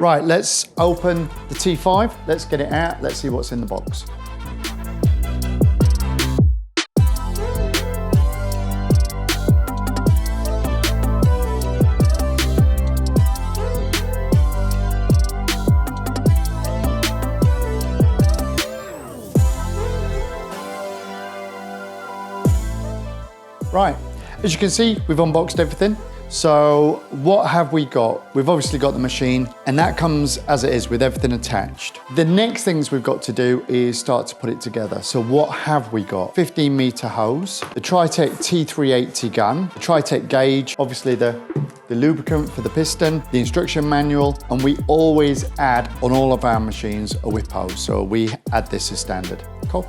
Right, let's open the T5. Let's get it out. Let's see what's in the box. Right, as you can see, we've unboxed everything. So what have we got? We've obviously got the machine, and that comes as it is with everything attached. The next things we've got to do is start to put it together. So what have we got? 15-meter hose, the Tritech T380 gun, the Tritech gauge, obviously the lubricant for the piston, the instruction manual, and we always add on all of our machines a whip hose. So we add this as standard. Cool.